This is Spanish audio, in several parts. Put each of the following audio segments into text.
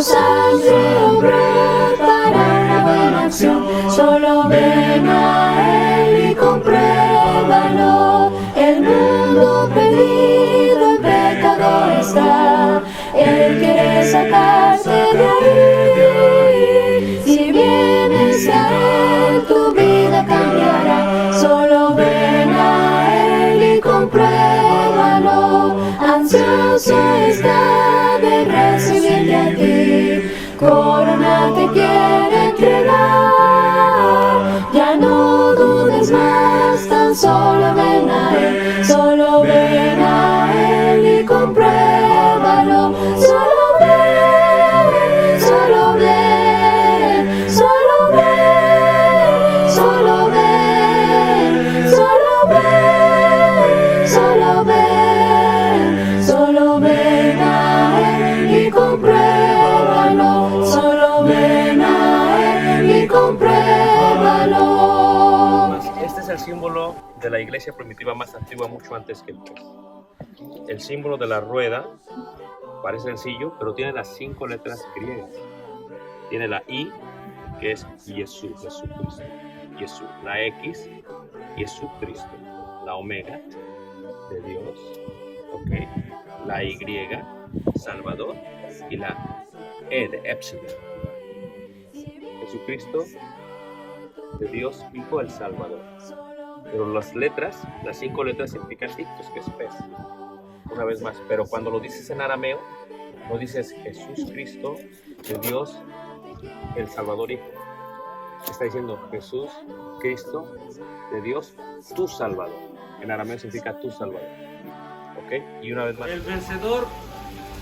sangre obró para una buena acción. Solo ven a Él y compruébalo. El mundo perdido en pecado está. Él quiere sacarte de ahí. Si vienes a Él, tu vida cambiará. Solo ven a Él y compruébalo. Ansioso está de recibirte a ti. Corona te quiere entregar. Ya no dudes más, tan solo ven a Él. Solo ven a Él y compruébalo. Solo ven, solo ven, solo ven, solo ven, solo ven, solo ven, solo ven a Él y compruébalo. Solo ven a Él y compruébalo. Este es el símbolo de la iglesia primitiva más antigua, mucho antes que el pez. El símbolo de la rueda parece sencillo, pero tiene las 5 letras griegas. Tiene la I, que es Jesús, Jesucristo. Jesús. La X, Jesucristo. La omega, de Dios. Ok. La Y, Salvador. Y la E de Epsilon. Jesucristo, de Dios, Hijo, el Salvador. Pero las letras, las 5 letras significan ictus, que es pez. Una vez más, pero cuando lo dices en arameo, no dices Jesús Cristo, de Dios, el Salvador Hijo. Está diciendo Jesús Cristo, de Dios, tu Salvador. En arameo significa tu Salvador. ¿Ok? Y una vez más. El vencedor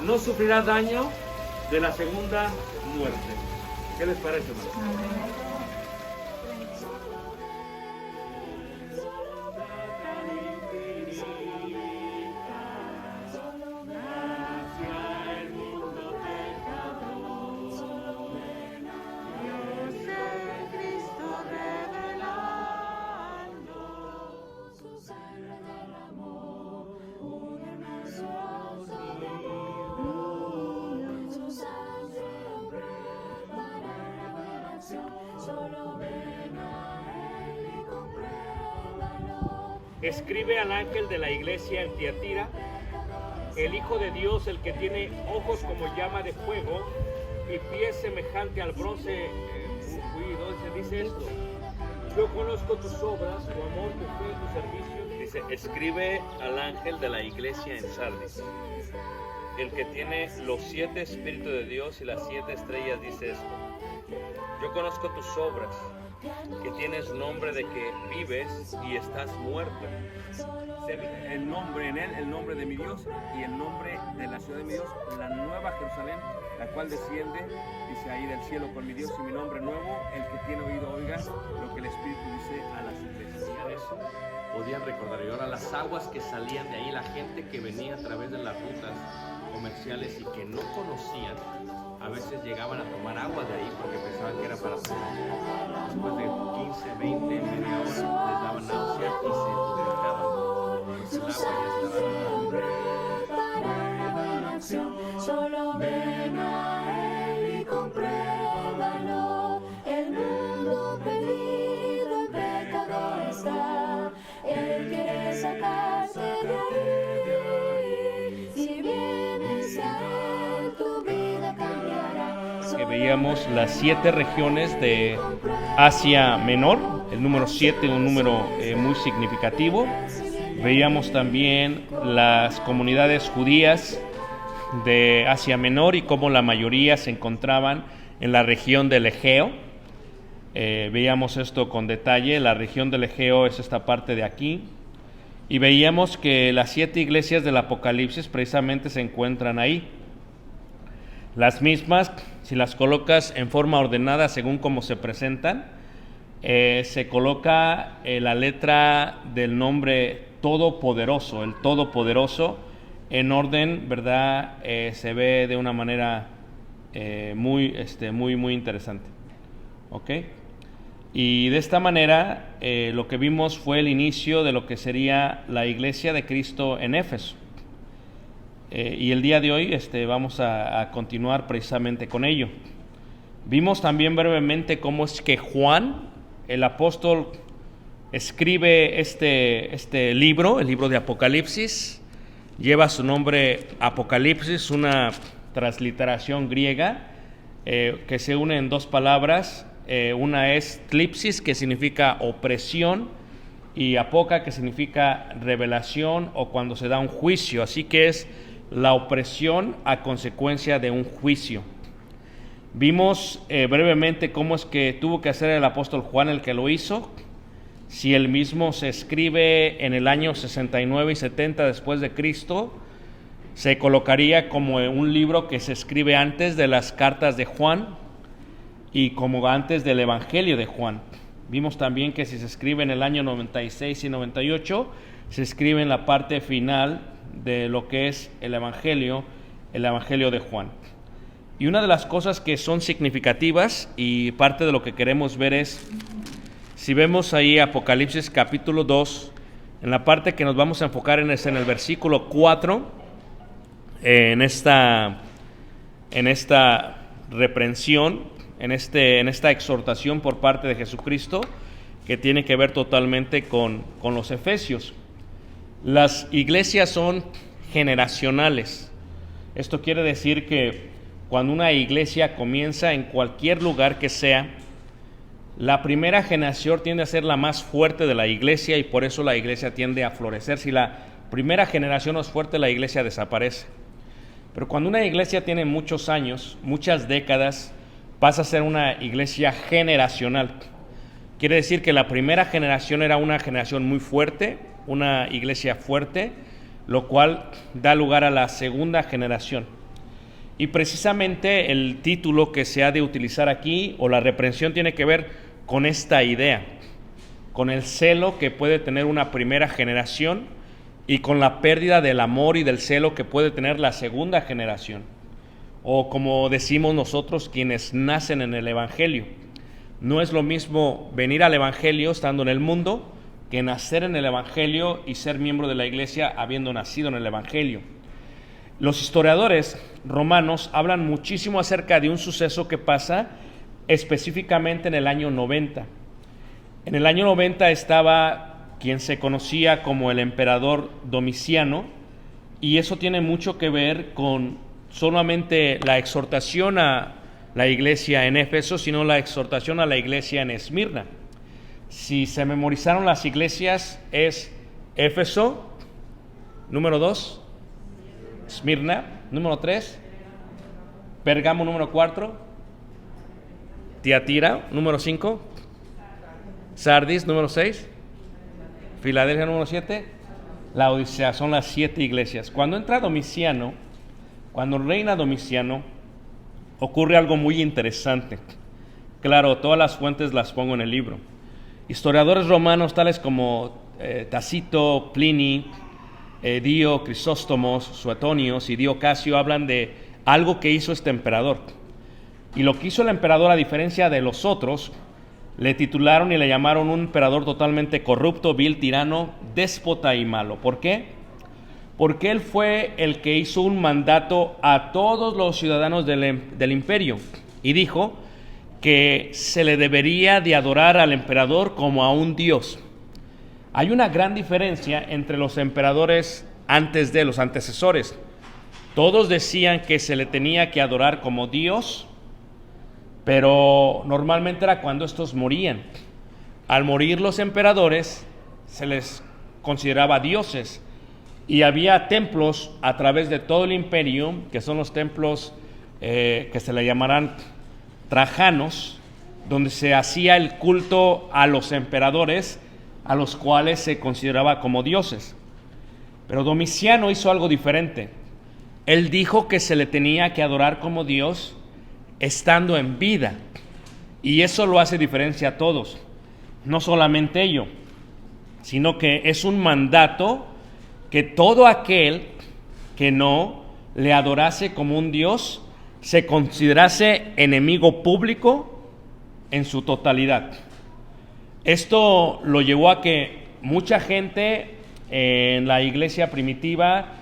no sufrirá daño de la segunda muerte. ¿Qué les parece, hermano? Escribe al ángel de la iglesia en Tiatira, el Hijo de Dios, el que tiene ojos como llama de fuego y pies semejante al bronce pulido, dice esto: yo conozco tus obras, tu amor, tu fe, tu servicio. Dice, escribe al ángel de la iglesia en Sardis, el que tiene los 7 espíritus de Dios y las 7 estrellas, dice esto: yo conozco tus obras, que tienes nombre de que vives y estás muerto. El nombre en él, el nombre de mi Dios y el nombre de la ciudad de mi Dios, la nueva Jerusalén, la cual desciende, dice ahí, del cielo con mi Dios y mi nombre nuevo. El que tiene oído oiga lo que el Espíritu dice a las iglesias. Eso podían recordar. Y ahora las aguas que salían de ahí, la gente que venía a través de las rutas comerciales y que no conocían, a veces llegaban a tomar agua de ahí porque pensaban que era para tomar. Después de 15, 20, media hora les daban náusea y se vomitaban. Pues el agua ya estaba. Solo ven a Él y compruébalo. El mundo perdido en pecado está. Él quiere sacarte de ahí. Si vienes a Él, tu vida cambiará. Que veíamos las 7 regiones de Asia Menor, el número 7, un número muy significativo. Veíamos también las comunidades judías de Asia Menor y cómo la mayoría se encontraban en la región del Egeo. Veíamos esto con detalle. La región del Egeo es esta parte de aquí. Y veíamos que las 7 iglesias del Apocalipsis precisamente se encuentran ahí. Las mismas, si las colocas en forma ordenada según cómo se presentan, se coloca la letra del nombre Todopoderoso, el Todopoderoso, en orden, ¿verdad? Se ve de una manera muy interesante. ¿Ok? Y de esta manera, lo que vimos fue el inicio de lo que sería la iglesia de Cristo en Éfeso. y el día de hoy vamos a continuar precisamente con ello. Vimos también brevemente cómo es que Juan, el apóstol, escribe este libro, el libro de Apocalipsis. Lleva su nombre Apocalipsis, una transliteración griega que se une en dos palabras. Una es tlipsis, que significa opresión, y apoca, que significa revelación o cuando se da un juicio. Así que es la opresión a consecuencia de un juicio. Vimos brevemente cómo es que tuvo que hacer el apóstol Juan el que lo hizo. Si él mismo se escribe en el año 69 y 70 después de Cristo, se colocaría como un libro que se escribe antes de las cartas de Juan y como antes del Evangelio de Juan. Vimos también que si se escribe en el año 96 y 98, se escribe en la parte final de lo que es el Evangelio de Juan. Y una de las cosas que son significativas y parte de lo que queremos ver es, si vemos ahí Apocalipsis capítulo 2, en la parte que nos vamos a enfocar en el versículo 4, en esta reprensión, en esta exhortación por parte de Jesucristo, que tiene que ver totalmente con los efesios. Las iglesias son generacionales. Esto quiere decir que cuando una iglesia comienza en cualquier lugar que sea, la primera generación tiende a ser la más fuerte de la iglesia y por eso la iglesia tiende a florecer. Si la primera generación no es fuerte, la iglesia desaparece. Pero cuando una iglesia tiene muchos años, muchas décadas, pasa a ser una iglesia generacional. Quiere decir que la primera generación era una generación muy fuerte, una iglesia fuerte, lo cual da lugar a la segunda generación. Y precisamente el título que se ha de utilizar aquí, o la reprensión, tiene que ver con esta idea, con el celo que puede tener una primera generación y con la pérdida del amor y del celo que puede tener la segunda generación. O como decimos nosotros, quienes nacen en el Evangelio. No es lo mismo venir al Evangelio estando en el mundo que nacer en el Evangelio y ser miembro de la iglesia habiendo nacido en el Evangelio. Los historiadores romanos hablan muchísimo acerca de un suceso que pasa específicamente en el año 90. En el año 90 estaba quien se conocía como el emperador Domiciano, y eso tiene mucho que ver con solamente la exhortación a la iglesia en Éfeso, sino la exhortación a la iglesia en Esmirna. Si se memorizaron las iglesias, es Éfeso, número 2, Esmirna, número 3, Pérgamo, número 4, Tiatira, número 5, Sardis, número 6, Filadelfia, número 7, Laodicea. Son las 7 iglesias. Cuando reina Domiciano, ocurre algo muy interesante. Claro, todas las fuentes las pongo en el libro. Historiadores romanos tales como Tácito, Pliny, Dio, Crisóstomos, Suetonios y Dio Casio hablan de algo que hizo este emperador. Y lo que hizo el emperador, a diferencia de los otros, le titularon y le llamaron un emperador totalmente corrupto, vil, tirano, déspota y malo. ¿Por qué? Porque él fue el que hizo un mandato a todos los ciudadanos del imperio y dijo que se le debería de adorar al emperador como a un dios. Hay una gran diferencia entre los emperadores antes de los antecesores. Todos decían que se le tenía que adorar como Dios, pero normalmente era cuando estos morían. Al morir los emperadores, se les consideraba dioses, y había templos a través de todo el imperio, que son los templos que se le llamarán trajanos, donde se hacía el culto a los emperadores, a los cuales se consideraba como dioses. Pero Domiciano hizo algo diferente. Él dijo que se le tenía que adorar como Dios estando en vida, y eso lo hace diferencia a todos. No solamente ello, sino que es un mandato que todo aquel que no le adorase como un Dios se considerase enemigo público en su totalidad. Esto lo llevó a que mucha gente en la iglesia primitiva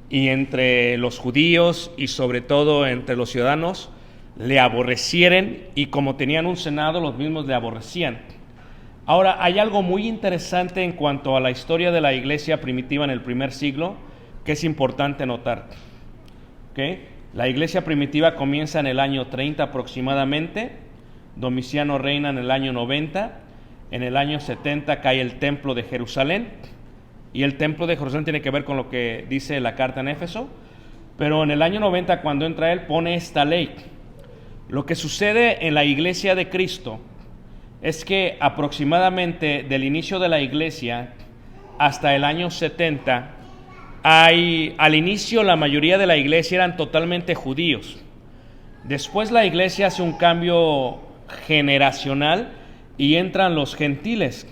y entre los judíos y sobre todo entre los ciudadanos le aborrecieran, y como tenían un senado, los mismos le aborrecían. Ahora, hay algo muy interesante en cuanto a la historia de la iglesia primitiva en el primer siglo que es importante notar. ¿Okay? La iglesia primitiva comienza en el año 30 aproximadamente, Domiciano reina en el año 90, en el año 70 cae el templo de Jerusalén, y el templo de Jerusalén tiene que ver con lo que dice la carta en Éfeso, pero en el año 90 cuando entra él pone esta ley. Lo que sucede en la iglesia de Cristo es que aproximadamente del inicio de la iglesia hasta el año 70, al inicio la mayoría de la iglesia eran totalmente judíos. Después la iglesia hace un cambio generacional y entran los gentiles.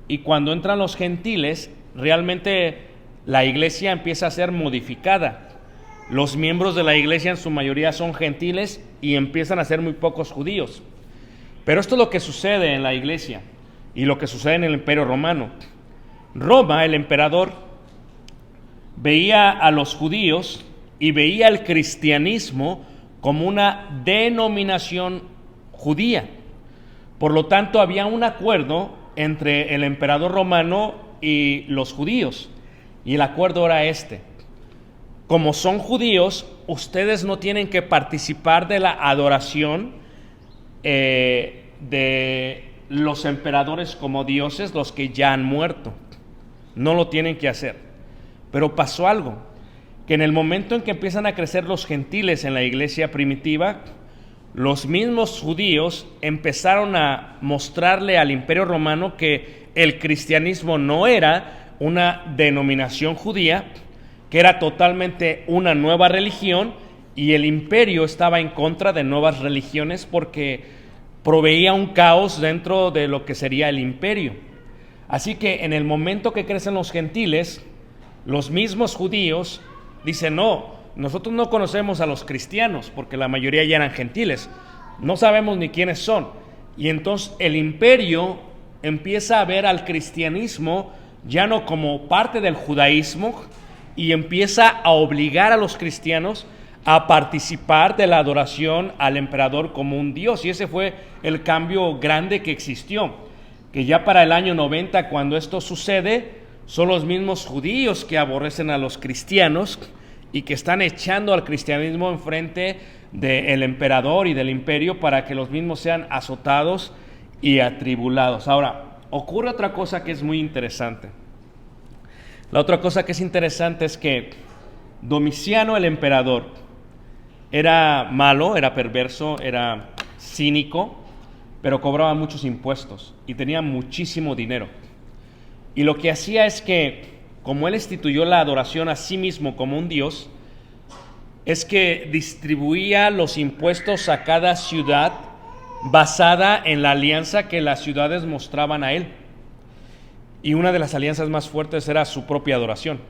Y cuando entran los gentiles, realmente la iglesia empieza a ser modificada. Los miembros de la iglesia en su mayoría son gentiles y empiezan a ser muy pocos judíos. Pero esto es lo que sucede en la iglesia y lo que sucede en el Imperio Romano. Roma, el emperador, veía a los judíos y veía el cristianismo como una denominación judía. Por lo tanto, había un acuerdo entre el emperador romano y los judíos, y el acuerdo era este: como son judíos, ustedes no tienen que participar de la adoración de los emperadores como dioses, los que ya han muerto. No lo tienen que hacer. Pero pasó algo, que en el momento en que empiezan a crecer los gentiles en la iglesia primitiva, los mismos judíos empezaron a mostrarle al Imperio Romano que el cristianismo no era una denominación judía, que era totalmente una nueva religión, y el imperio estaba en contra de nuevas religiones porque proveía un caos dentro de lo que sería el imperio. Así que en el momento que crecen los gentiles, los mismos judíos dicen: no, nosotros no conocemos a los cristianos porque la mayoría ya eran gentiles, no sabemos ni quiénes son. Y entonces el imperio empieza a ver al cristianismo ya no como parte del judaísmo, y empieza a obligar a los cristianos a participar de la adoración al emperador como un dios. Y ese fue el cambio grande que existió, que ya para el año 90, cuando esto sucede, son los mismos judíos que aborrecen a los cristianos y que están echando al cristianismo enfrente del emperador y del imperio para que los mismos sean azotados y atribulados. Ahora, ocurre otra cosa que es muy interesante. La otra cosa que es interesante es que Domiciano, el emperador, era malo, era perverso, era cínico, pero cobraba muchos impuestos y tenía muchísimo dinero. Y lo que hacía es que, como él instituyó la adoración a sí mismo como un dios, es que distribuía los impuestos a cada ciudad basada en la alianza que las ciudades mostraban a él. Y una de las alianzas más fuertes era su propia adoración.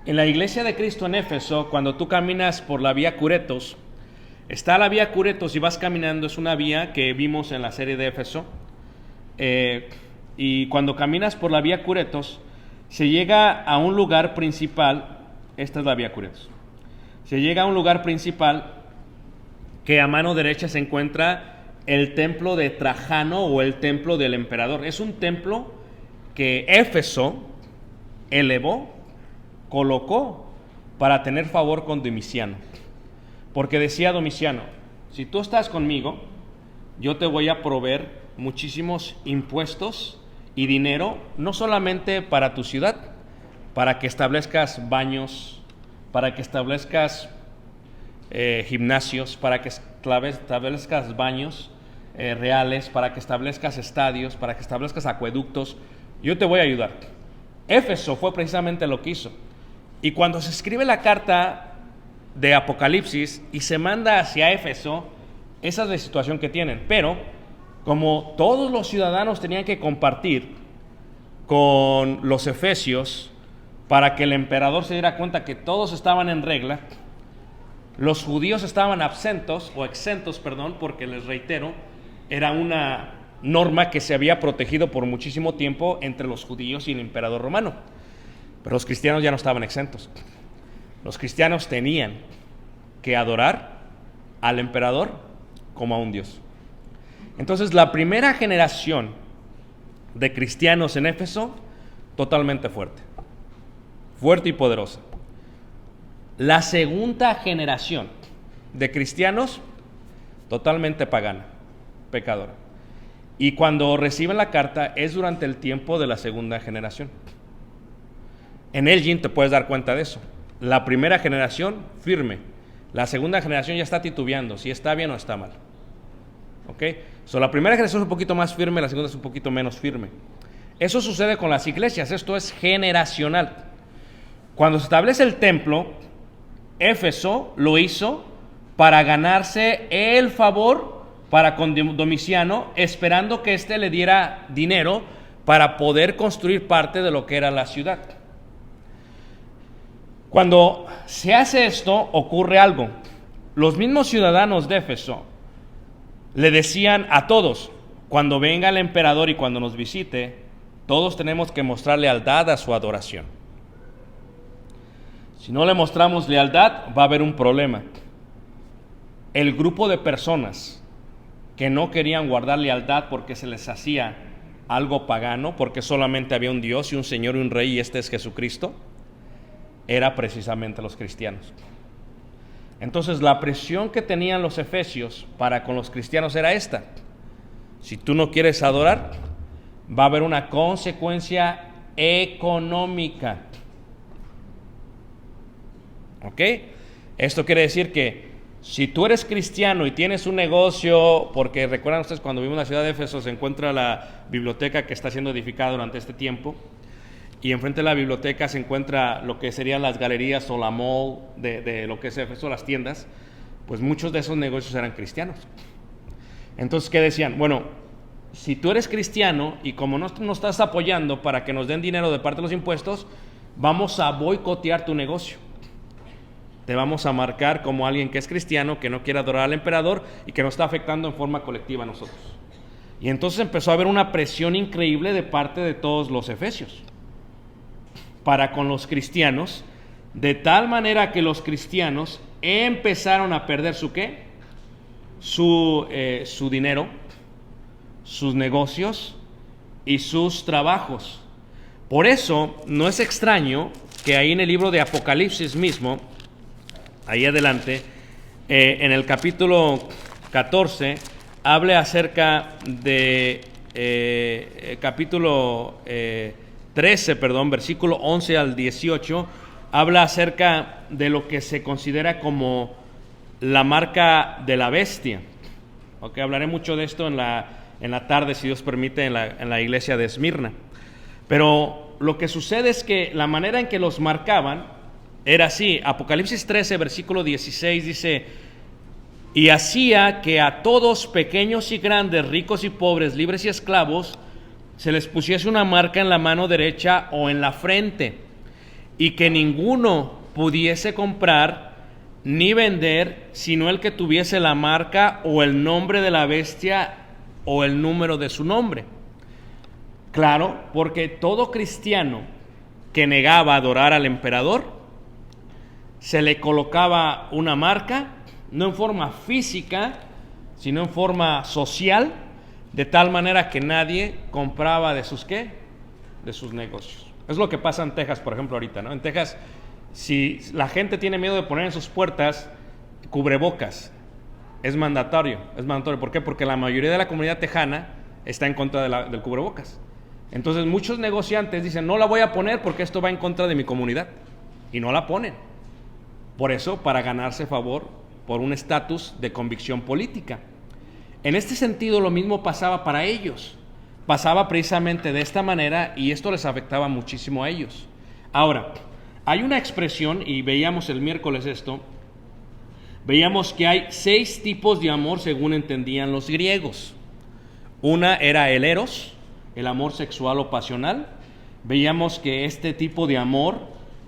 En la iglesia de Cristo en Éfeso, cuando tú caminas por la vía Curetos, está la vía Curetos y vas caminando, es una vía que vimos en la serie de Éfeso, y cuando caminas por la vía Curetos, se llega a un lugar principal. Esta es la vía Curetos. Se llega a un lugar principal que a mano derecha se encuentra el templo de Trajano o el templo del emperador. Es un templo que Éfeso elevó, colocó para tener favor con Domiciano, porque decía Domiciano: si tú estás conmigo, yo te voy a proveer muchísimos impuestos y dinero, no solamente para tu ciudad, para que establezcas baños, para que establezcas gimnasios, para que establezcas baños reales, para que establezcas estadios, para que establezcas acueductos. Yo te voy a ayudar. Éfeso fue precisamente lo que hizo. Y cuando se escribe la carta de Apocalipsis y se manda hacia Éfeso, esa es la situación que tienen. Pero como todos los ciudadanos tenían que compartir con los efesios para que el emperador se diera cuenta que todos estaban en regla, los judíos estaban exentos, porque les reitero, era una norma que se había protegido por muchísimo tiempo entre los judíos y el emperador romano. Pero los cristianos ya no estaban exentos. Los cristianos tenían que adorar al emperador como a un dios. Entonces, la primera generación de cristianos en Éfeso, totalmente fuerte y poderosa. La segunda generación de cristianos, totalmente pagana, pecadora. Y cuando reciben la carta es durante el tiempo de la segunda generación. En Elgin te puedes dar cuenta de eso. La primera generación, firme. La segunda generación ya está titubeando, si está bien o está mal. ¿Ok? La primera generación es un poquito más firme, la segunda es un poquito menos firme. Eso sucede con las iglesias, esto es generacional. Cuando se establece el templo, Éfeso lo hizo para ganarse el favor para con Domiciano, esperando que éste le diera dinero para poder construir parte de lo que era la ciudad. Cuando se hace esto, ocurre algo. Los mismos ciudadanos de Éfeso le decían a todos, cuando venga el emperador y cuando nos visite, todos tenemos que mostrar lealtad a su adoración. Si no le mostramos lealtad, va a haber un problema. El grupo de personas que no querían guardar lealtad porque se les hacía algo pagano, porque solamente había un Dios y un Señor y un Rey, y este es Jesucristo, era precisamente los cristianos. Entonces la presión que tenían los efesios para con los cristianos era esta: si tú no quieres adorar, va a haber una consecuencia económica. ¿Ok? Esto quiere decir que si tú eres cristiano y tienes un negocio, porque recuerdan ustedes cuando vivimos en la ciudad de Éfeso se encuentra la biblioteca que está siendo edificada durante este tiempo, y enfrente de la biblioteca se encuentra lo que serían las galerías o la mall de lo que es Éfeso, las tiendas, pues muchos de esos negocios eran cristianos. Entonces, ¿qué decían? Bueno, si tú eres cristiano y como no nos estás apoyando para que nos den dinero de parte de los impuestos, vamos a boicotear tu negocio. Te vamos a marcar como alguien que es cristiano, que no quiere adorar al emperador y que nos está afectando en forma colectiva a nosotros. Y entonces empezó a haber una presión increíble de parte de todos los efesios para con los cristianos, de tal manera que los cristianos empezaron a perder su ¿qué? Su dinero, sus negocios y sus trabajos. Por eso no es extraño que ahí en el libro de Apocalipsis mismo, ahí adelante, en el capítulo 14, hable acerca de capítulo 13, versículo 11 al 18, habla acerca de lo que se considera como la marca de la bestia. Okay, hablaré mucho de esto en la tarde, si Dios permite, en la iglesia de Esmirna. Pero lo que sucede es que la manera en que los marcaban era así. Apocalipsis 13, versículo 16 dice: y hacía que a todos, pequeños y grandes, ricos y pobres, libres y esclavos, se les pusiese una marca en la mano derecha o en la frente, y que ninguno pudiese comprar ni vender, sino el que tuviese la marca o el nombre de la bestia o el número de su nombre. Claro, porque todo cristiano que negaba adorar al emperador, se le colocaba una marca, no en forma física, sino en forma social, de tal manera que nadie compraba de sus ¿qué? De sus negocios. Es lo que pasa en Texas, por ejemplo, ahorita, ¿no? En Texas, si la gente tiene miedo de poner en sus puertas cubrebocas, es mandatorio. ¿Por qué? Porque la mayoría de la comunidad tejana está en contra del cubrebocas. Entonces muchos negociantes dicen: no la voy a poner porque esto va en contra de mi comunidad, y no la ponen. Por eso, para ganarse favor por un estatus de convicción política. En este sentido, lo mismo pasaba para ellos. Pasaba precisamente de esta manera, y esto les afectaba muchísimo a ellos. Ahora, hay una expresión, y veíamos el miércoles esto, veíamos que hay 6 tipos de amor según entendían los griegos. Una era el eros, el amor sexual o pasional. Veíamos que este tipo de amor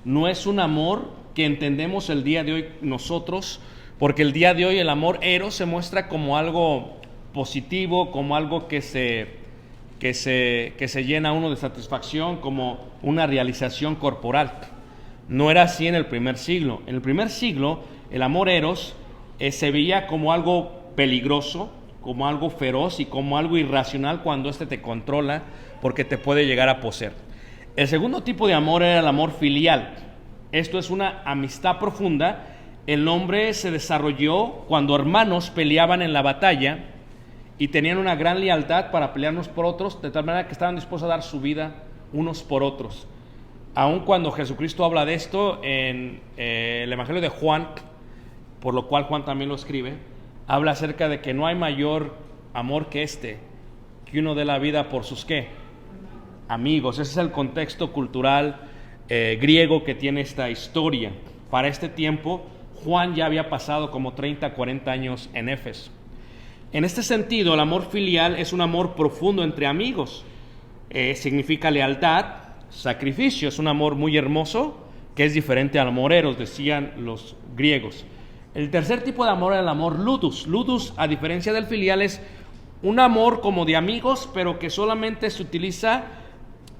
no es un amor que entendemos el día de hoy nosotros, porque el día de hoy el amor eros se muestra como algo positivo, como algo que se llena a uno de satisfacción, como una realización corporal. No era así en el primer siglo. En el primer siglo, el amor eros se veía como algo peligroso, como algo feroz y como algo irracional cuando éste te controla, porque te puede llegar a poseer. El segundo tipo de amor era el amor filial. Esto es una amistad profunda. El nombre se desarrolló cuando hermanos peleaban en la batalla y tenían una gran lealtad para pelear unos por otros, de tal manera que estaban dispuestos a dar su vida unos por otros. Aun cuando Jesucristo habla de esto en el Evangelio de Juan, por lo cual Juan también lo escribe, habla acerca de que no hay mayor amor que que uno dé la vida por sus ¿qué? Amigos. Ese es el contexto cultural griego que tiene esta historia. Para este tiempo, Juan ya había pasado como 30, 40 años en Éfeso. En este sentido, el amor filial es un amor profundo entre amigos. Significa lealtad, sacrificio. Es un amor muy hermoso que es diferente al amor eros, decían los griegos. El tercer tipo de amor es el amor ludus. Ludus, a diferencia del filial, es un amor como de amigos, pero que solamente se utiliza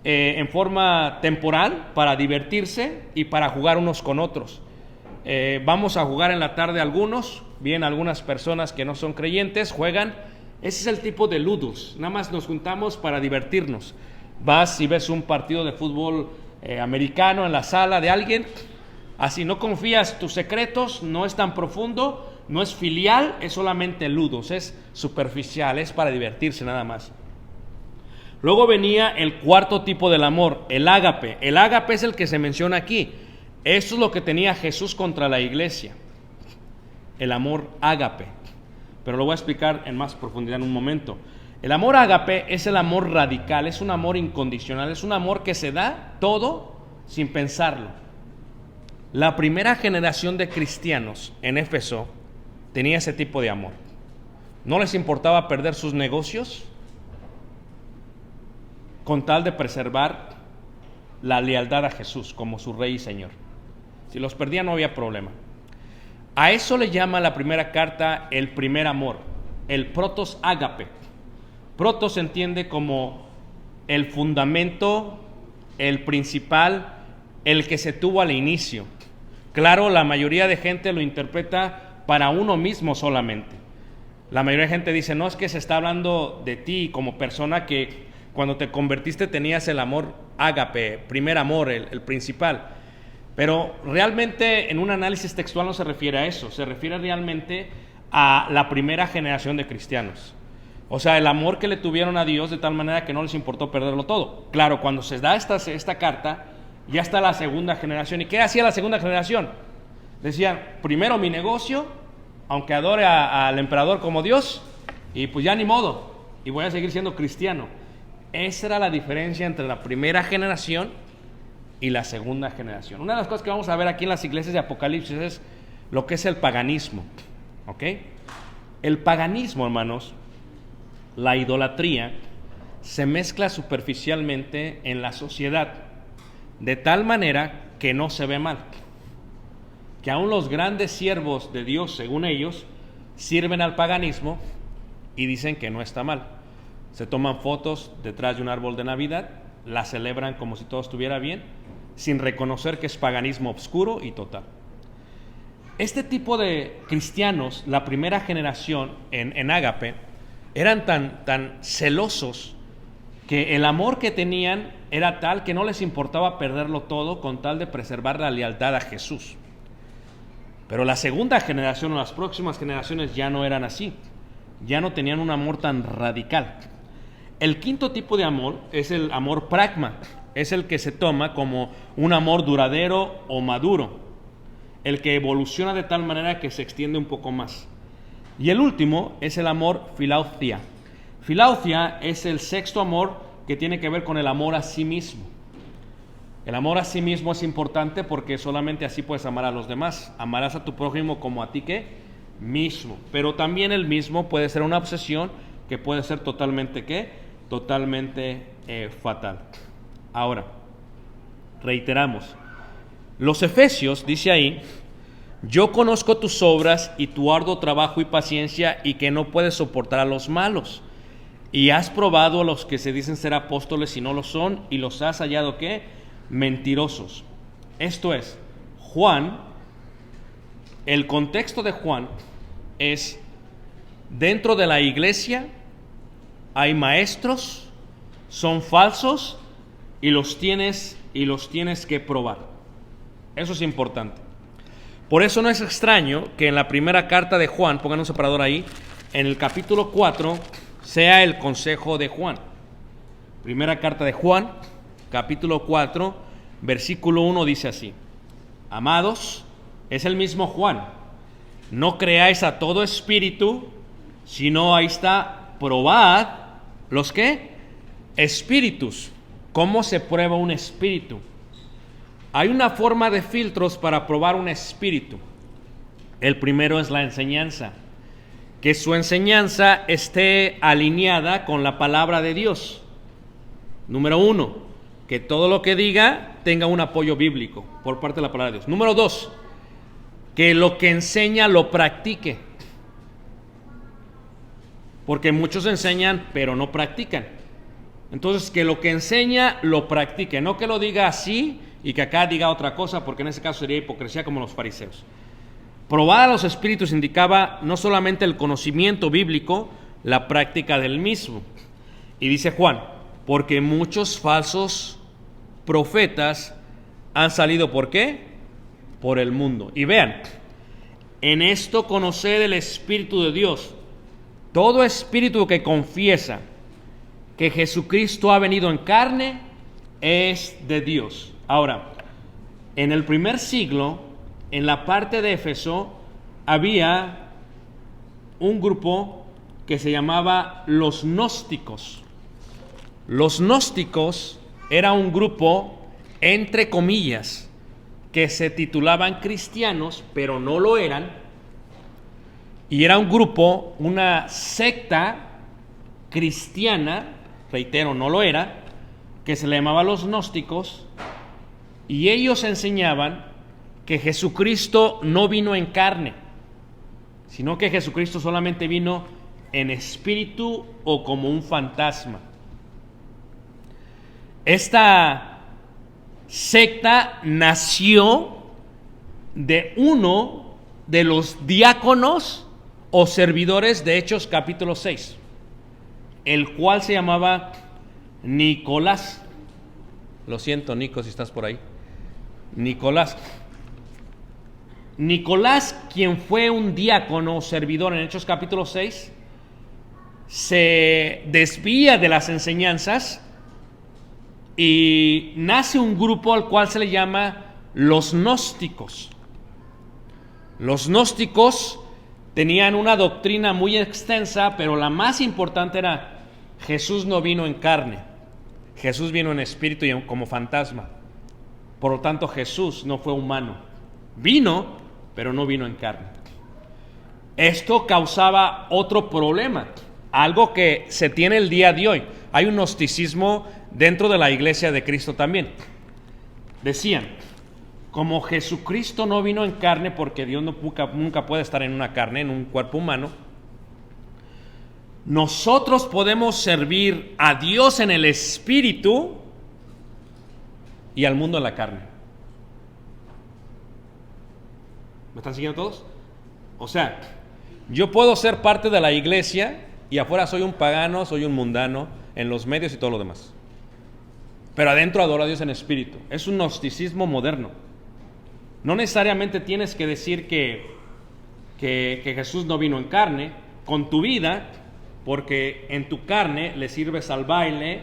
en forma temporal para divertirse y para jugar unos con otros. Vamos a jugar en la tarde algunos, bien, algunas personas que no son creyentes juegan. Ese es el tipo de ludus, nada más nos juntamos para divertirnos. Vas y ves un partido de fútbol americano en la sala de alguien, así no confías tus secretos, no es tan profundo, no es filial, es solamente ludus, es superficial, es para divertirse nada más. Luego venía el cuarto tipo del amor, el ágape. El ágape es el que se menciona aquí. Esto es lo que tenía Jesús contra la iglesia, el amor ágape. Pero lo voy a explicar en más profundidad en un momento. El amor ágape es el amor radical, es un amor incondicional, es un amor que se da todo sin pensarlo. La primera generación de cristianos en Éfeso tenía ese tipo de amor. No les importaba perder sus negocios con tal de preservar la lealtad a Jesús como su Rey y Señor. Si los perdía no había problema. A eso le llama la primera carta el primer amor, el protos ágape. Protos se entiende como el fundamento, el principal, el que se tuvo al inicio. Claro, la mayoría de gente lo interpreta para uno mismo solamente. La mayoría de gente dice, no, es que se está hablando de ti como persona que cuando te convertiste tenías el amor ágape, primer amor, el principal. Pero realmente en un análisis textual no se refiere a eso, se refiere realmente a la primera generación de cristianos. O sea, el amor que le tuvieron a Dios de tal manera que no les importó perderlo todo. Claro, cuando se da esta carta, ya está la segunda generación. ¿Y qué hacía la segunda generación? Decían, primero mi negocio, aunque adore al emperador como Dios, y pues ya ni modo, y voy a seguir siendo cristiano. Esa era la diferencia entre la primera generación y la segunda generación. Una de las cosas que vamos a ver aquí en las iglesias de Apocalipsis es lo que es el paganismo. ¿Ok? El paganismo, hermanos, la idolatría, se mezcla superficialmente en la sociedad, de tal manera que no se ve mal. Que aún los grandes siervos de Dios, según ellos, sirven al paganismo y dicen que no está mal. Se toman fotos detrás de un árbol de Navidad, la celebran como si todo estuviera bien, sin reconocer que es paganismo oscuro y total. Este tipo de cristianos, la primera generación en ágape, eran tan celosos que el amor que tenían era tal que no les importaba perderlo todo con tal de preservar la lealtad a Jesús. Pero la segunda generación o las próximas generaciones ya no eran así, ya no tenían un amor tan radical. El quinto tipo de amor es el amor pragma, es el que se toma como un amor duradero o maduro, el que evoluciona de tal manera que se extiende un poco más. Y el último es el amor filautia. Filautia es el sexto amor que tiene que ver con el amor a sí mismo. El amor a sí mismo es importante porque solamente así puedes amar a los demás. Amarás a tu prójimo como a ti ¿qué? Mismo. Pero también el mismo puede ser una obsesión que puede ser totalmente ¿qué? Totalmente fatal. Ahora, reiteramos. Los Efesios, dice ahí, yo conozco tus obras y tu arduo trabajo y paciencia y que no puedes soportar a los malos. Y has probado a los que se dicen ser apóstoles y no lo son y los has hallado ¿qué? Mentirosos. Esto es, Juan, el contexto de Juan es, dentro de la iglesia hay maestros, son falsos y los tienes que probar. Eso es importante. Por eso no es extraño que en la primera carta de Juan, pongan un separador ahí, en el capítulo 4 sea el consejo de Juan. Primera carta de Juan, capítulo 4, versículo 1 dice así: amados, es el mismo Juan, no creáis a todo espíritu, sino ahí está, probad los ¿qué? Espíritus. ¿Cómo se prueba un espíritu? Hay una forma de filtros para probar un espíritu. El primero es la enseñanza, que su enseñanza esté alineada con la palabra de Dios. Número 1, que todo lo que diga tenga un apoyo bíblico por parte de la palabra de Dios. Número 2, que lo que enseña lo practique. Porque muchos enseñan pero no practican. Entonces, que lo que enseña lo practique, no que lo diga así y que acá diga otra cosa, porque en ese caso sería hipocresía como los fariseos. Probar a los espíritus indicaba no solamente el conocimiento bíblico, la práctica del mismo. Y dice Juan, porque muchos falsos profetas han salido, ¿por qué? Por el mundo. Y vean, en esto conocer el Espíritu de Dios. Todo espíritu que confiesa que Jesucristo ha venido en carne es de Dios. Ahora, en el primer siglo, en la parte de Éfeso, había un grupo que se llamaba los gnósticos. Los gnósticos era un grupo, entre comillas, que se titulaban cristianos, pero no lo eran. Y era un grupo, una secta cristiana, reitero, no lo era, que se le llamaba los gnósticos, y ellos enseñaban que Jesucristo no vino en carne, sino que Jesucristo solamente vino en espíritu o como un fantasma. Esta secta nació de uno de los diáconos o servidores de Hechos capítulo 6, el cual se llamaba Nicolás. Lo siento, Nico, si estás por ahí. Nicolás, quien fue un diácono o servidor en Hechos capítulo 6, se desvía de las enseñanzas y nace un grupo al cual se le llama los gnósticos. Los gnósticos tenían una doctrina muy extensa, pero la más importante era: Jesús no vino en carne, Jesús vino en espíritu y como fantasma. Por lo tanto, Jesús no fue humano. Vino, pero no vino en carne. Esto causaba otro problema, algo que se tiene el día de hoy. Hay un gnosticismo dentro de la iglesia de Cristo también. Decían, como Jesucristo no vino en carne, porque Dios nunca puede estar en una carne, en un cuerpo humano, nosotros podemos servir a Dios en el espíritu y al mundo en la carne. ¿Me están siguiendo todos? O sea, yo puedo ser parte de la iglesia y afuera soy un pagano, soy un mundano, en los medios y todo lo demás. Pero adentro adoro a Dios en espíritu. Es un gnosticismo moderno. No necesariamente tienes que decir que Jesús no vino en carne con tu vida, porque en tu carne le sirves al baile,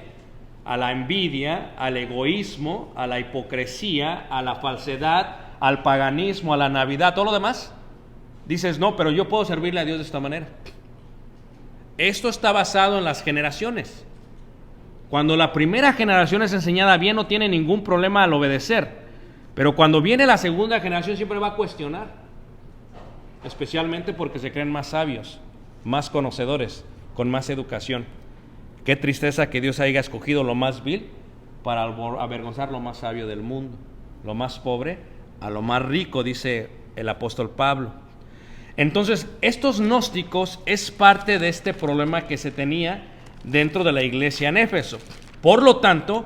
a la envidia, al egoísmo, a la hipocresía, a la falsedad, al paganismo, a la Navidad, todo lo demás. Dices, no, pero yo puedo servirle a Dios de esta manera. Esto está basado en las generaciones. Cuando la primera generación es enseñada bien, no tiene ningún problema al obedecer. Pero cuando viene la segunda generación siempre va a cuestionar. Especialmente porque se creen más sabios, más conocedores, con más educación. Qué tristeza que Dios haya escogido lo más vil para avergonzar lo más sabio del mundo, lo más pobre a lo más rico, dice el apóstol Pablo. Entonces, estos gnósticos es parte de este problema que se tenía dentro de la iglesia en Éfeso. Por lo tanto,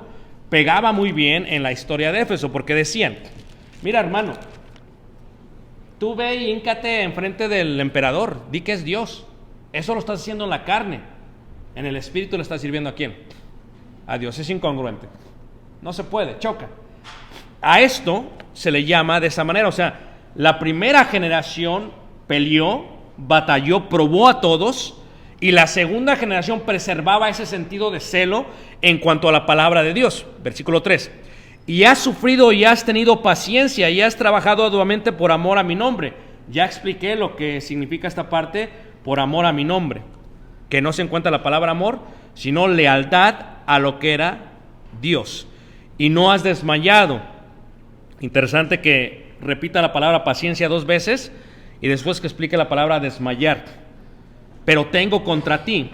pegaba muy bien en la historia de Éfeso, porque decían, Mira, hermano, tú ve y híncate enfrente del emperador, di que es Dios. Eso lo estás haciendo en la carne. En el espíritu le estás sirviendo ¿a quién? A Dios. Es incongruente. No se puede, choca. A esto se le llama de esa manera. O sea, la primera generación peleó, batalló, probó a todos, y la segunda generación preservaba ese sentido de celo en cuanto a la palabra de Dios. Versículo 3. Y has sufrido y has tenido paciencia y has trabajado arduamente por amor a mi nombre. Ya expliqué lo que significa esta parte, por amor a mi nombre. Que no se encuentra la palabra amor, sino lealtad a lo que era Dios. Y no has desmayado. Interesante que repita la palabra paciencia 2 veces y después que explique la palabra desmayar. Pero tengo contra ti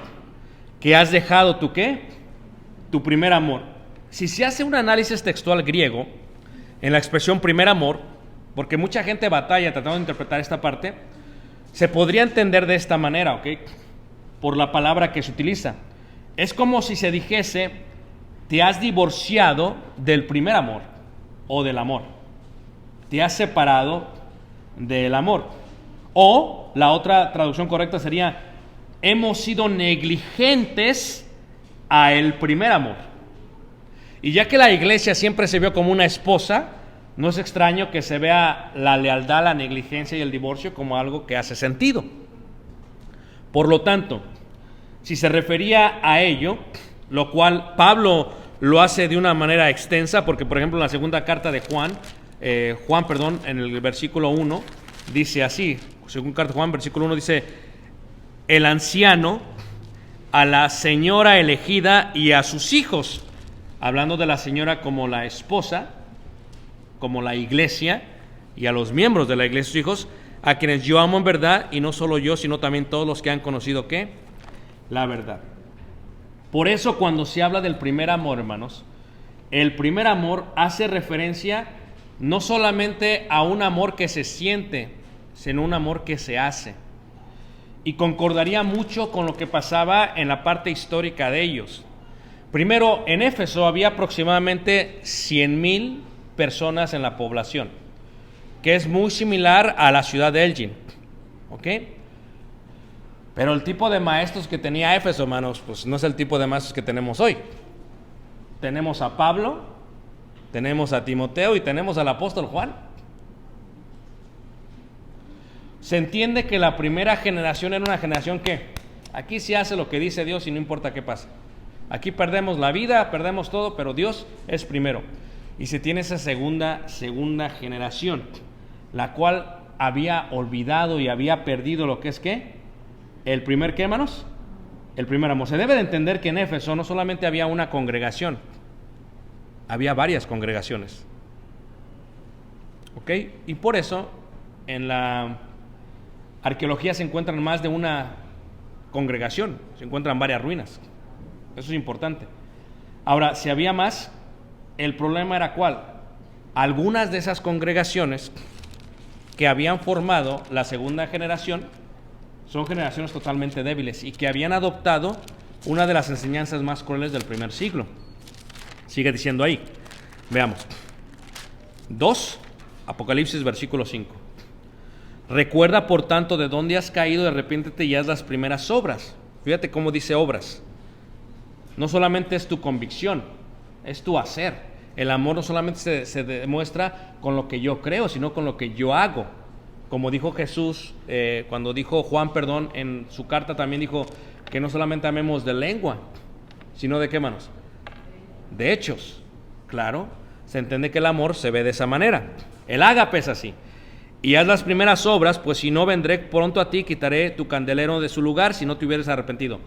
que has dejado tu ¿qué? Tu primer amor. Si se hace un análisis textual griego en la expresión primer amor, porque mucha gente batalla tratando de interpretar esta parte, se podría entender de esta manera, ¿ok? Por la palabra que se utiliza. Es como si se dijese, te has divorciado del primer amor o del amor. Te has separado del amor. O la otra traducción correcta sería, hemos sido negligentes a el primer amor. Y ya que la iglesia siempre se vio como una esposa, no es extraño que se vea la lealtad, la negligencia y el divorcio como algo que hace sentido. Por lo tanto, si se refería a ello, lo cual Pablo lo hace de una manera extensa, porque por ejemplo en la segunda carta de Juan, en el versículo 1, dice así, segunda carta de Juan, versículo 1 dice, el anciano a la señora elegida y a sus hijos, hablando de la señora como la esposa, como la iglesia, y a los miembros de la iglesia, sus hijos, a quienes yo amo en verdad, y no solo yo, sino también todos los que han conocido ¿qué? La verdad. Por eso cuando se habla del primer amor, hermanos, el primer amor hace referencia no solamente a un amor que se siente, sino un amor que se hace. Y concordaría mucho con lo que pasaba en la parte histórica de ellos. Primero, en Éfeso había aproximadamente 100,000 personas en la población, que es muy similar a la ciudad de Elgin, ¿ok? Pero el tipo de maestros que tenía Éfeso, hermanos, pues no es el tipo de maestros que tenemos hoy. Tenemos a Pablo, tenemos a Timoteo y tenemos al apóstol Juan. Se entiende que la primera generación era una generación que aquí se hace lo que dice Dios y no importa qué pasa. Aquí perdemos la vida, perdemos todo, pero Dios es primero. Y se tiene esa segunda generación, la cual había olvidado y había perdido lo que es ¿qué? El primer ¿qué, hermanos? El primer amor. Se debe de entender que en Éfeso no solamente había una congregación, había varias congregaciones. ¿Ok? Y por eso en la arqueología se encuentran más de una congregación, se encuentran varias ruinas. Eso es importante. Ahora, si había más, el problema era ¿cuál? Algunas de esas congregaciones que habían formado la segunda generación son generaciones totalmente débiles y que habían adoptado una de las enseñanzas más crueles del primer siglo. Sigue diciendo ahí. Veamos. 2, Apocalipsis versículo 5. Recuerda por tanto de dónde has caído, arrepiéntete y haz las primeras obras. Fíjate cómo dice obras. No solamente es tu convicción, es tu hacer. El amor no solamente se demuestra con lo que yo creo, sino con lo que yo hago. Como dijo Jesús, cuando dijo Juan, en su carta también dijo que no solamente amemos de lengua, sino de qué, manos, de hechos. Claro, se entiende que el amor se ve de esa manera. El ágape es así. Y haz las primeras obras, pues si no vendré pronto a ti, quitaré tu candelero de su lugar si no te hubieras arrepentido.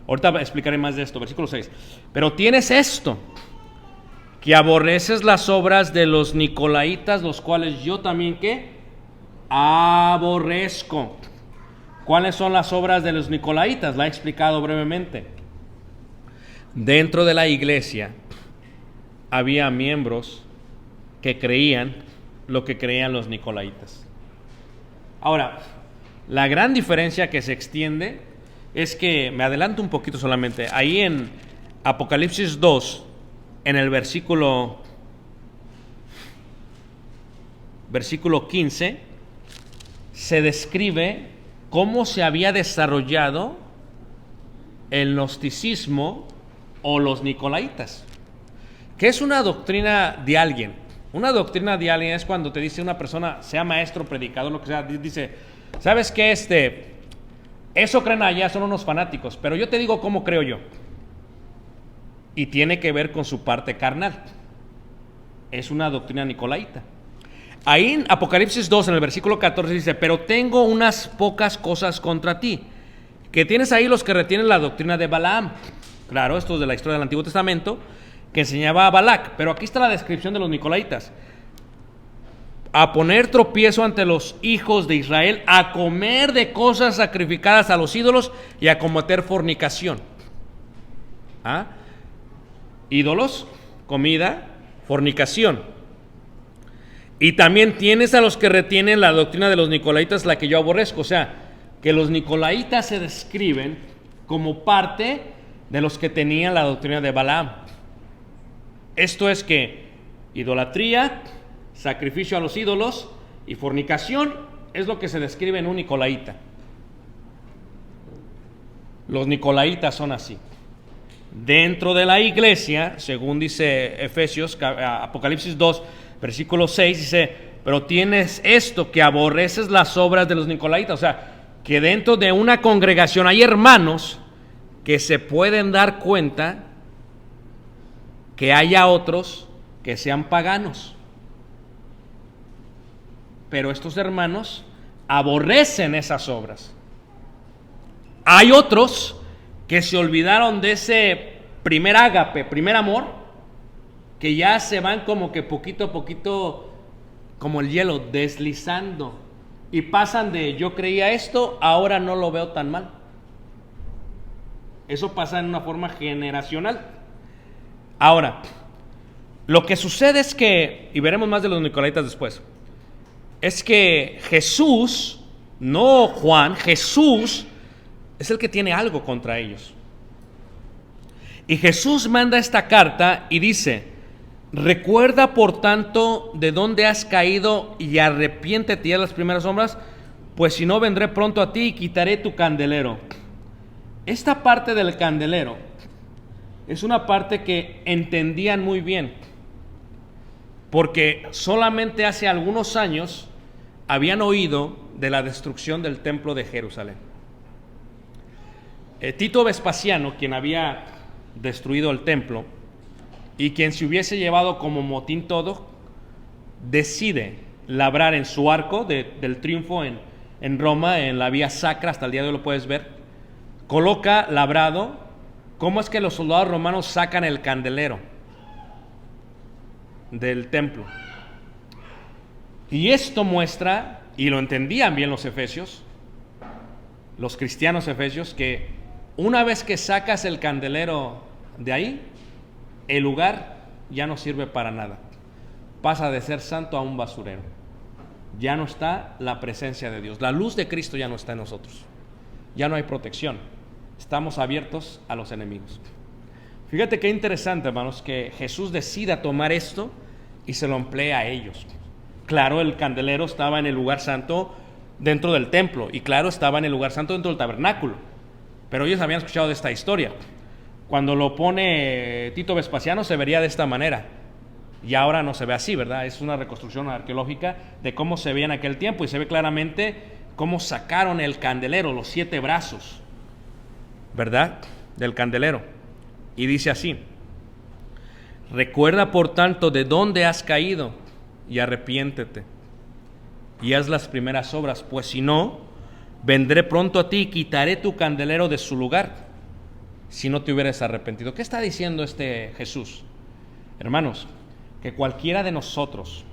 Ahorita explicaré más de esto, versículo 6. Pero tienes esto, que aborreces las obras de los nicolaitas, los cuales yo también, ¿qué? Aborrezco. ¿Cuáles son las obras de los nicolaitas? La he explicado brevemente. Dentro de la iglesia había miembros que creían lo que creían los nicolaitas. Ahora, la gran diferencia que se extiende es que, me adelanto un poquito solamente, ahí en Apocalipsis 2, en el versículo versículo 15, se describe cómo se había desarrollado el gnosticismo o los nicolaitas. ¿Qué es una doctrina de alguien? Una doctrina de alguien es cuando te dice una persona, sea maestro, predicador, lo que sea, dice, ¿sabes qué? Eso creen allá, son unos fanáticos, pero yo te digo cómo creo yo. Y tiene que ver con su parte carnal. Es una doctrina nicolaita. Ahí en Apocalipsis 2, en el versículo 14, dice, pero tengo unas pocas cosas contra ti, que tienes ahí los que retienen la doctrina de Balaam. Claro, esto es de la historia del Antiguo Testamento, que enseñaba a Balac, pero aquí está la descripción de los nicolaitas: a poner tropiezo ante los hijos de Israel, a comer de cosas sacrificadas a los ídolos y a cometer fornicación. Ídolos, comida, fornicación. Y también tienes a los que retienen la doctrina de los nicolaitas, la que yo aborrezco. O sea, que los nicolaitas se describen como parte de los que tenían la doctrina de Balaam. Esto es que idolatría, sacrificio a los ídolos y fornicación es lo que se describe en un nicolaita. Los nicolaitas son así. Dentro de la iglesia, según dice Efesios, Apocalipsis 2, versículo 6, dice, pero tienes esto, que aborreces las obras de los nicolaitas. O sea, que dentro de una congregación hay hermanos que se pueden dar cuenta que haya otros que sean paganos. Pero estos hermanos aborrecen esas obras. Hay otros que se olvidaron de ese primer ágape, primer amor, que ya se van como que poquito a poquito, como el hielo, deslizando, y pasan de yo creía esto, ahora no lo veo tan mal. Eso pasa en una forma generacional. Ahora, lo que sucede es que, y veremos más de los nicolaitas después, es que Jesús, no Juan, Jesús es el que tiene algo contra ellos. Y Jesús manda esta carta y dice, recuerda por tanto de dónde has caído y arrepiéntete de las primeras obras, pues si no vendré pronto a ti y quitaré tu candelero. Esta parte del candelero es una parte que entendían muy bien, porque solamente hace algunos años habían oído de la destrucción del templo de Jerusalén. Tito Vespasiano, quien había destruido el templo y quien se hubiese llevado como motín todo, decide labrar en su arco del triunfo en Roma, en la vía sacra, hasta el día de hoy lo puedes ver, coloca labrado cómo es que los soldados romanos sacan el candelero del templo. Y esto muestra, y lo entendían bien los efesios, los cristianos efesios, que una vez que sacas el candelero de ahí, el lugar ya no sirve para nada. Pasa de ser santo a un basurero. Ya no está la presencia de Dios. La luz de Cristo ya no está en nosotros. Ya no hay protección. Estamos abiertos a los enemigos. Fíjate qué interesante, hermanos, que Jesús decida tomar esto y se lo emplea a ellos. Claro, el candelero estaba en el lugar santo dentro del templo, y claro, estaba en el lugar santo dentro del tabernáculo, pero ellos habían escuchado de esta historia. Cuando lo pone Tito Vespasiano se vería de esta manera, y ahora no se ve así, ¿verdad? Es una reconstrucción arqueológica de cómo se veía en aquel tiempo, y se ve claramente cómo sacaron el candelero, los 7 brazos, ¿verdad?, del candelero. Y dice así: recuerda por tanto de dónde has caído y arrepiéntete y haz las primeras obras, pues si no, vendré pronto a ti y quitaré tu candelero de su lugar si no te hubieras arrepentido. ¿Qué está diciendo este Jesús? Hermanos, que cualquiera de nosotros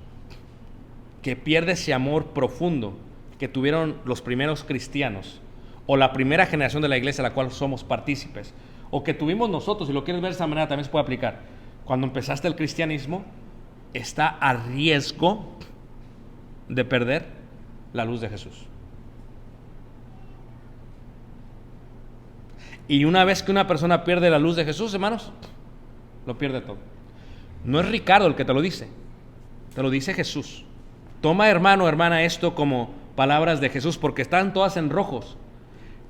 que pierde ese amor profundo que tuvieron los primeros cristianos o la primera generación de la iglesia a la cual somos partícipes, o que tuvimos nosotros, si lo quieres ver de esa manera también se puede aplicar, cuando empezaste el cristianismo, está a riesgo de perder la luz de Jesús. Y una vez que una persona pierde la luz de Jesús, hermanos, lo pierde todo. No es Ricardo el que te lo dice Jesús. Toma, hermano, hermana, esto como palabras de Jesús, porque están todas en rojos.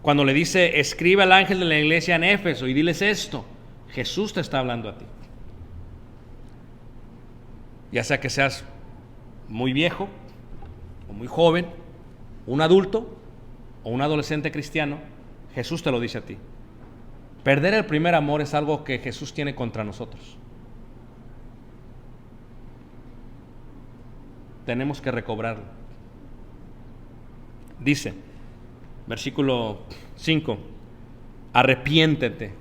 Cuando le dice, escribe al ángel de la iglesia en Éfeso y diles esto, Jesús te está hablando a ti. Ya sea que seas muy viejo o muy joven, un adulto o un adolescente cristiano, Jesús te lo dice a ti. Perder el primer amor es algo que Jesús tiene contra nosotros. Tenemos que recobrarlo. Dice, versículo 5, arrepiéntete.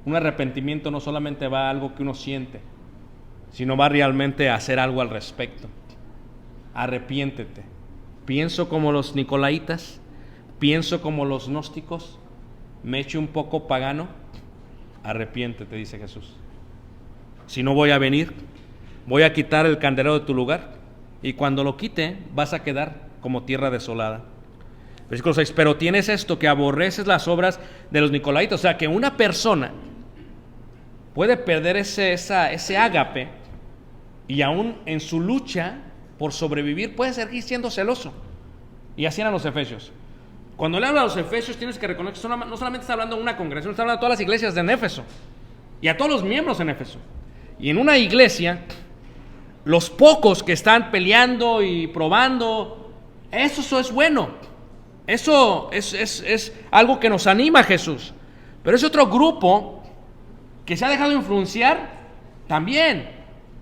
Un arrepentimiento no solamente va a algo que uno siente, sino va realmente a hacer algo al respecto. Arrepiéntete. Pienso como los nicolaitas, pienso como los gnósticos, me echo un poco pagano. Arrepiéntete, dice Jesús. Si no voy a venir, voy a quitar el candelero de tu lugar, y cuando lo quite vas a quedar como tierra desolada. Versículo 6, pero tienes esto, que aborreces las obras de los nicolaitas. O sea, que una persona puede perder ese ágape, y aún en su lucha por sobrevivir puede seguir siendo celoso. Y así eran los efesios. Cuando le habla a los efesios, tienes que reconocer que no solamente está hablando de una congregación, está hablando de todas las iglesias de Éfeso y a todos los miembros en Éfeso. Y en una iglesia, los pocos que están peleando y probando, eso es bueno. Eso es algo que nos anima a Jesús. Pero ese otro grupo que se ha dejado influenciar, también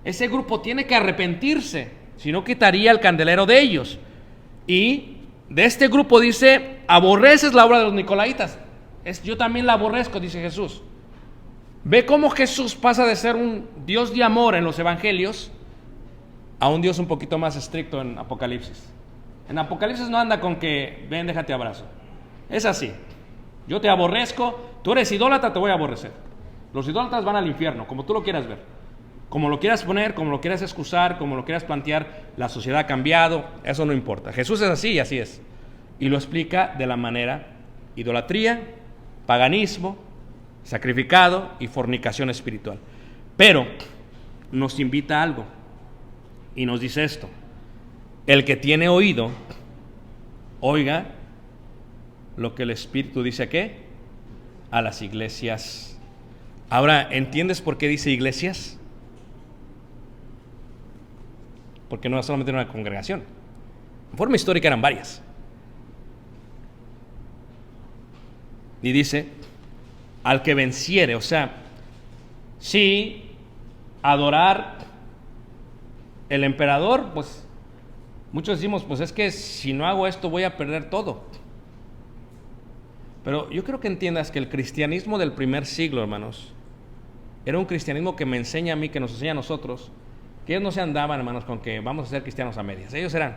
ese grupo tiene que arrepentirse, si no quitaría el candelero de ellos. Y de este grupo dice, aborreces la obra de los nicolaitas. Yo también la aborrezco, dice Jesús. Ve cómo Jesús pasa de ser un Dios de amor en los evangelios a un Dios un poquito más estricto en Apocalipsis. En Apocalipsis no anda con que, ven, déjate abrazo. Es así. Yo te aborrezco, tú eres idólatra, te voy a aborrecer. Los idólatras van al infierno, como tú lo quieras ver. Como lo quieras poner, como lo quieras excusar, como lo quieras plantear, la sociedad ha cambiado, eso no importa. Jesús es así y así es. Y lo explica de la manera: idolatría, paganismo, sacrificado y fornicación espiritual. Pero nos invita a algo y nos dice esto: el que tiene oído, oiga lo que el Espíritu dice, ¿qué? A las iglesias. Ahora, ¿entiendes por qué dice iglesias? Porque no es solamente una congregación. En forma histórica eran varias. Y dice, al que venciere. O sea, sí, adorar el emperador, pues muchos decimos, pues es que si no hago esto voy a perder todo. Pero yo creo que entiendas que el cristianismo del primer siglo, hermanos, era un cristianismo que me enseña a mí, que nos enseña a nosotros, que ellos no se andaban, hermanos, con que vamos a ser cristianos a medias. Ellos eran,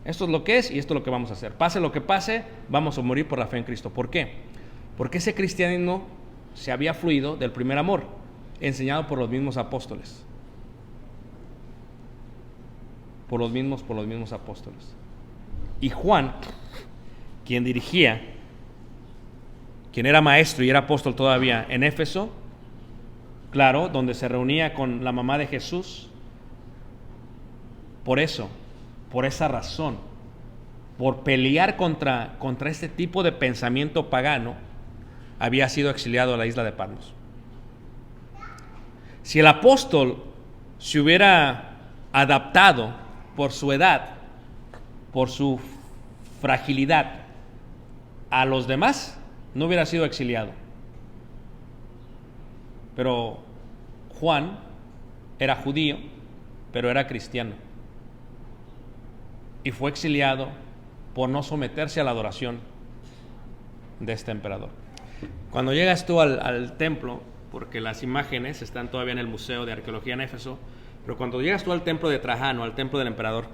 esto es lo que es y esto es lo que vamos a hacer. Pase lo que pase, vamos a morir por la fe en Cristo. ¿Por qué? Porque ese cristianismo se había fluido del primer amor, enseñado por los mismos apóstoles. Por los mismos apóstoles. Y Juan, quien dirigía, quien era maestro y era apóstol todavía en Éfeso, claro, donde se reunía con la mamá de Jesús, por eso, por esa razón, por pelear contra este tipo de pensamiento pagano, había sido exiliado a la isla de Patmos. Si el apóstol se hubiera adaptado por su edad, por su fragilidad a los demás, no hubiera sido exiliado. Pero Juan era judío, pero era cristiano. Y fue exiliado por no someterse a la adoración de este emperador. Cuando llegas tú al templo, porque las imágenes están todavía en el Museo de Arqueología en Éfeso, pero cuando llegas tú al templo de Trajano, al templo del emperador,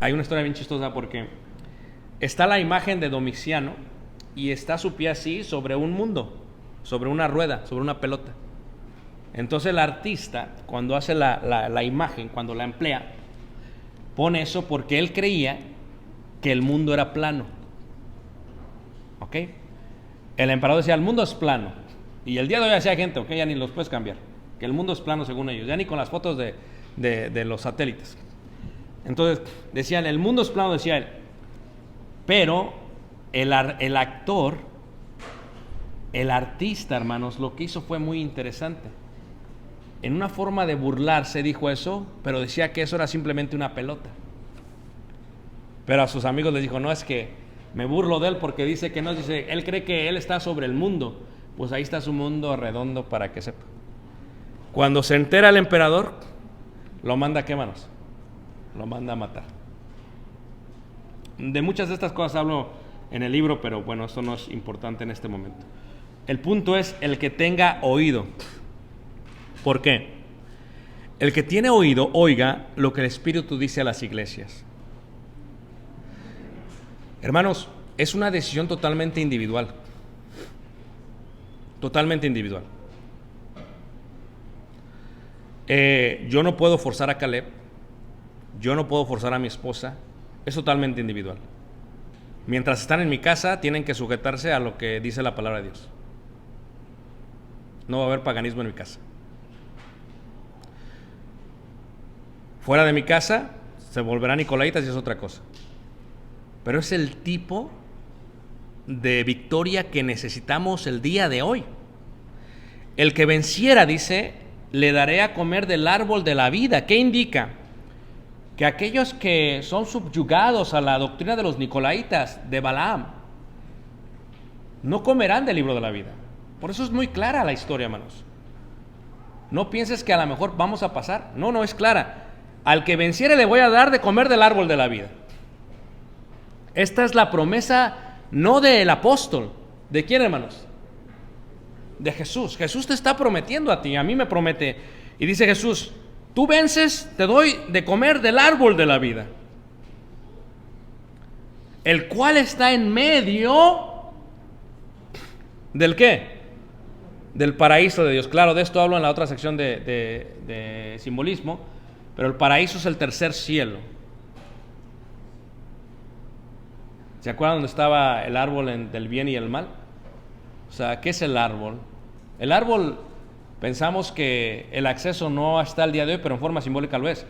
hay una historia bien chistosa porque está la imagen de Domiciano y está su pie así sobre un mundo, sobre una rueda, sobre una pelota. Entonces el artista, cuando hace la imagen, cuando la emplea, pone eso porque él creía que el mundo era plano. ¿Ok? El emperador decía, el mundo es plano. Y el día de hoy hacía gente, ok, ya ni los puedes cambiar, que el mundo es plano según ellos, ya ni con las fotos de los satélites. Entonces, decían, el mundo es plano, decía él. Pero el actor, el artista, hermanos, lo que hizo fue muy interesante. En una forma de burlarse dijo eso, pero decía que eso era simplemente una pelota. Pero a sus amigos les dijo, no, es que me burlo de él porque dice que no, dice, él cree que él está sobre el mundo. Pues ahí está su mundo redondo para que sepa. Cuando se entera el emperador, lo manda a qué, manos? Lo manda a matar. De muchas de estas cosas hablo en el libro, pero bueno, esto no es importante en este momento. El punto es el que tenga oído. ¿Por qué? El que tiene oído, oiga lo que el Espíritu dice a las iglesias. Hermanos, es una decisión totalmente individual. Totalmente individual. Yo no puedo forzar a Caleb. Yo no puedo forzar a mi esposa. Es totalmente individual. Mientras están en mi casa, tienen que sujetarse a lo que dice la palabra de Dios. No va a haber paganismo en mi casa. Fuera de mi casa, se volverán nicolaitas y es otra cosa. Pero es el tipo de victoria que necesitamos el día de hoy. El que venciera, dice, le daré a comer del árbol de la vida. ¿Qué indica? Que aquellos que son subyugados a la doctrina de los nicolaitas, de Balaam, no comerán del libro de la vida. Por eso es muy clara la historia, hermanos. No pienses que a lo mejor vamos a pasar. No, no es clara. Al que venciere le voy a dar de comer del árbol de la vida. Esta es la promesa no del apóstol. ¿De quién, hermanos? De Jesús. Jesús te está prometiendo a ti, a mí me promete. Y dice Jesús, tú vences, te doy de comer del árbol de la vida, el cual está en medio ¿del qué? Del paraíso de Dios. Claro, de esto hablo en la otra sección de simbolismo, pero el paraíso es el tercer cielo. ¿Se acuerdan dónde estaba el árbol del bien y el mal? O sea, ¿qué es el árbol? El árbol, pensamos que el acceso no está el día de hoy, pero en forma simbólica lo es.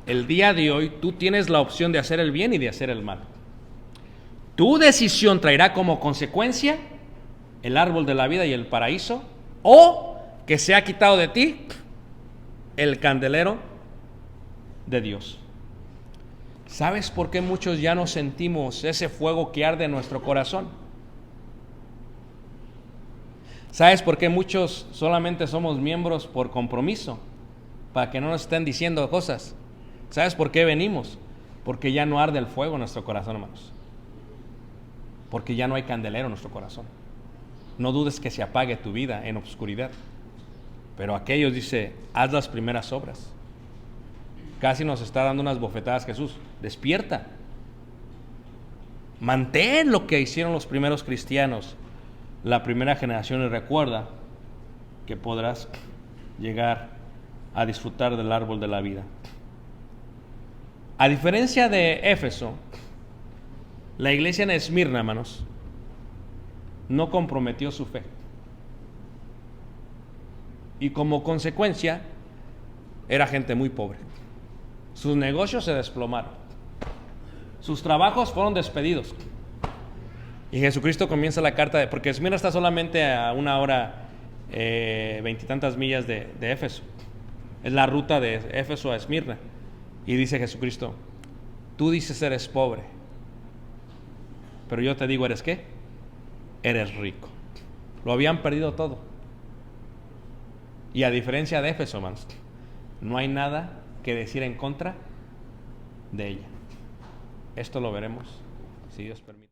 El día de hoy tú tienes la opción de hacer el bien y de hacer el mal. Tu decisión traerá como consecuencia el árbol de la vida y el paraíso, o que se ha quitado de ti el candelero de Dios. ¿Sabes por qué muchos ya no sentimos ese fuego que arde en nuestro corazón? ¿Sabes por qué muchos solamente somos miembros por compromiso? Para que no nos estén diciendo cosas. ¿Sabes por qué venimos? Porque ya no arde el fuego en nuestro corazón, hermanos. Porque ya no hay candelero en nuestro corazón. No dudes que se apague tu vida en obscuridad. Pero aquellos, dice, haz las primeras obras. Casi nos está dando unas bofetadas Jesús. Despierta. Mantén lo que hicieron los primeros cristianos, la primera generación, y recuerda que podrás llegar a disfrutar del árbol de la vida. A diferencia de Éfeso, la iglesia en Esmirna, hermanos, no comprometió su fe. Y como consecuencia, era gente muy pobre. Sus negocios se desplomaron. Sus trabajos fueron despedidos. Y Jesucristo comienza la carta, porque Esmirna está solamente a 1 hora, 20 y tantas millas de Éfeso. Es la ruta de Éfeso a Esmirna. Y dice Jesucristo, tú dices eres pobre, pero yo te digo, ¿eres qué? Eres rico. Lo habían perdido todo. Y a diferencia de Éfeso, hermanos, no hay nada que decir en contra de ella. Esto lo veremos, si Dios permite.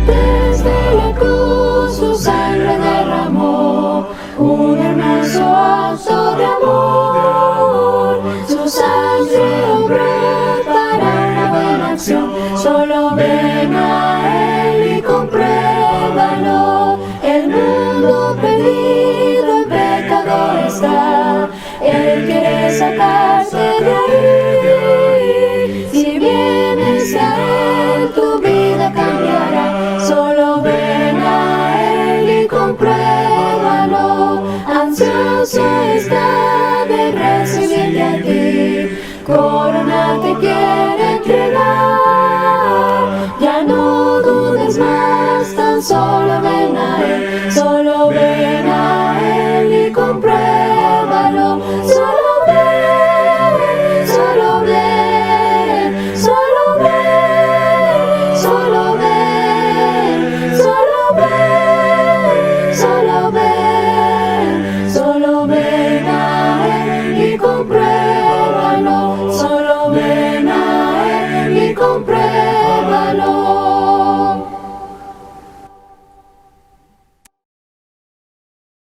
Desde la cruz su sangre derramó, un hermoso acto de amor. Su sangre obró para una buena acción. Solo ven a Él y compruébalo. El mundo perdido en pecado está. Él quiere sacarte de ahí. Si vienes a Él, tu vida cambiará. Solo ven a Él y compruébalo. Ansioso mañana te quiere entregar. Ya no dudes más, tan solo ven a Él.